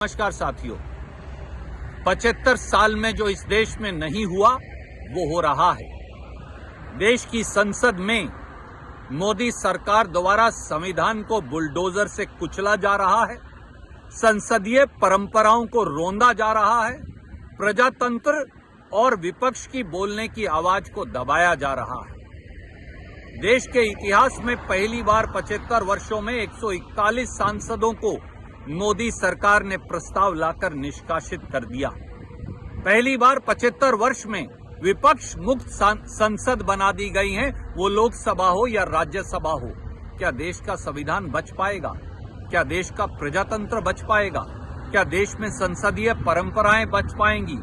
नमस्कार साथियों, 75 साल में जो इस देश में नहीं हुआ वो हो रहा है। देश की संसद में मोदी सरकार द्वारा संविधान को बुलडोजर से कुचला जा रहा है, संसदीय परंपराओं को रोंदा जा रहा है, प्रजातंत्र और विपक्ष की बोलने की आवाज को दबाया जा रहा है। देश के इतिहास में पहली बार 75 वर्षों में 141 सांसदों को मोदी सरकार ने प्रस्ताव लाकर निष्कासित कर दिया। पहली बार 75 वर्ष में विपक्ष मुक्त संसद बना दी गई है, वो लोकसभा हो या राज्यसभा हो। क्या देश का संविधान बच पाएगा? क्या देश का प्रजातंत्र बच पाएगा? क्या देश में संसदीय परंपराएं बच पाएंगी?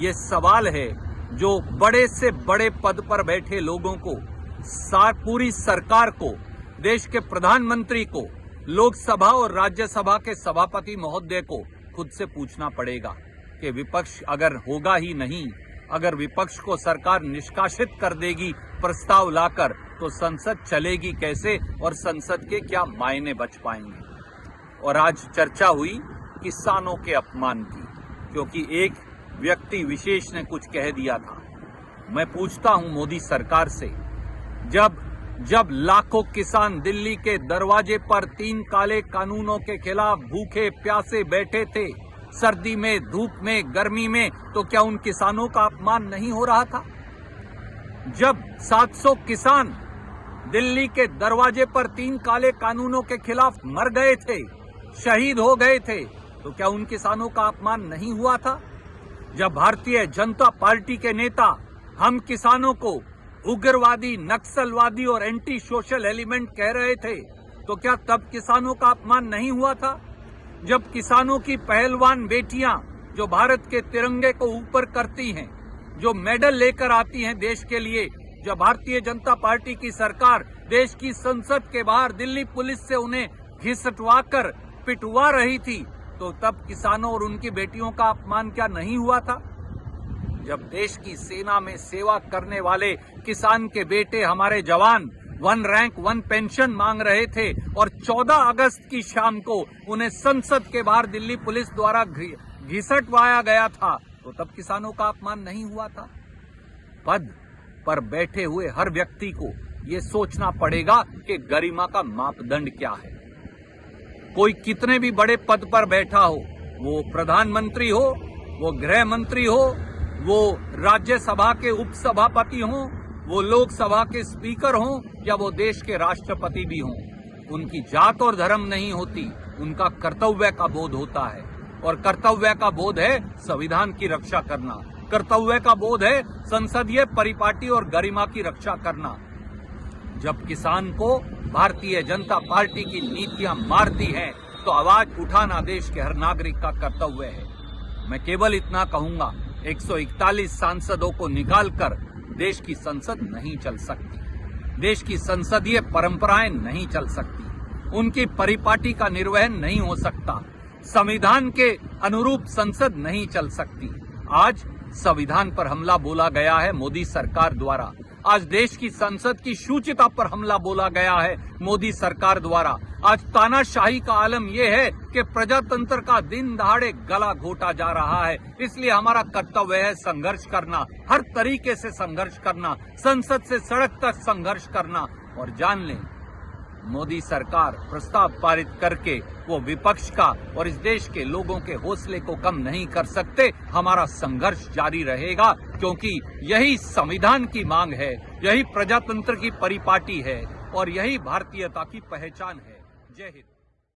ये सवाल है जो बड़े से बड़े पद पर बैठे लोगों को, पूरी सरकार को, देश के प्रधानमंत्री को, लोकसभा और राज्यसभा के सभापति महोदय को खुद से पूछना पड़ेगा कि विपक्ष अगर होगा ही नहीं, अगर विपक्ष को सरकार निष्कासित कर देगी प्रस्ताव लाकर, तो संसद चलेगी कैसे और संसद के क्या मायने बच पाएंगे। और आज चर्चा हुई किसानों के अपमान की, क्योंकि एक व्यक्ति विशेष ने कुछ कह दिया था। मैं पूछता हूं मोदी सरकार से, जब लाखों किसान दिल्ली के दरवाजे पर 3 काले कानूनों के खिलाफ भूखे प्यासे बैठे थे, सर्दी में, धूप में, गर्मी में, तो क्या उन किसानों का अपमान नहीं हो रहा था? जब 700 किसान दिल्ली के दरवाजे पर 3 काले कानूनों के खिलाफ मर गए थे, शहीद हो गए थे, तो क्या उन किसानों का अपमान नहीं हुआ था? जब भारतीय जनता पार्टी के नेता हम किसानों को उग्रवादी, नक्सलवादी और एंटी सोशल एलिमेंट कह रहे थे, तो क्या तब किसानों का अपमान नहीं हुआ था? जब किसानों की पहलवान बेटियां जो भारत के तिरंगे को ऊपर करती हैं, जो मेडल लेकर आती हैं देश के लिए, जब भारतीय जनता पार्टी की सरकार देश की संसद के बाहर दिल्ली पुलिस से उन्हें घिसटवाकर पिटवा रही थी, तो तब किसानों और उनकी बेटियों का अपमान क्या नहीं हुआ था? जब देश की सेना में सेवा करने वाले किसान के बेटे, हमारे जवान 1 रैंक 1 पेंशन मांग रहे थे और 14 अगस्त की शाम को उन्हें संसद के बाहर दिल्ली पुलिस द्वारा घिसटवाया गया था, तो तब किसानों का अपमान नहीं हुआ था? पद पर बैठे हुए हर व्यक्ति को ये सोचना पड़ेगा कि गरिमा का मापदंड क्या है। कोई कितने भी बड़े पद पर बैठा हो, वो प्रधानमंत्री हो, वो गृह मंत्री हो, वो राज्यसभा के उपसभापति हों, वो लोकसभा के स्पीकर हों, या वो देश के राष्ट्रपति भी हों, उनकी जात और धर्म नहीं होती, उनका कर्तव्य का बोध होता है। और कर्तव्य का बोध है संविधान की रक्षा करना, कर्तव्य का बोध है संसदीय परिपाटी और गरिमा की रक्षा करना। जब किसान को भारतीय जनता पार्टी की नीतियां मारती हैं, तो आवाज उठाना देश के हर नागरिक का कर्तव्य है। मैं केवल इतना कहूंगा, 141 सांसदों को निकालकर देश की संसद नहीं चल सकती, देश की संसदीय परंपराएं नहीं चल सकती, उनकी परिपाटी का निर्वहन नहीं हो सकता, संविधान के अनुरूप संसद नहीं चल सकती। आज संविधान पर हमला बोला गया है मोदी सरकार द्वारा, आज देश की संसद की शुचिता पर हमला बोला गया है मोदी सरकार द्वारा। आज तानाशाही का आलम यह है कि प्रजातंत्र का दिन दहाड़े गला घोटा जा रहा है। इसलिए हमारा कर्तव्य है संघर्ष करना, हर तरीके से संघर्ष करना, संसद से सड़क तक संघर्ष करना। और जान लें, मोदी सरकार प्रस्ताव पारित करके वो विपक्ष का और इस देश के लोगों के हौसले को कम नहीं कर सकते। हमारा संघर्ष जारी रहेगा, क्योंकि यही संविधान की मांग है, यही प्रजातंत्र की परिपाटी है और यही भारतीयता की पहचान है। जय हिंद।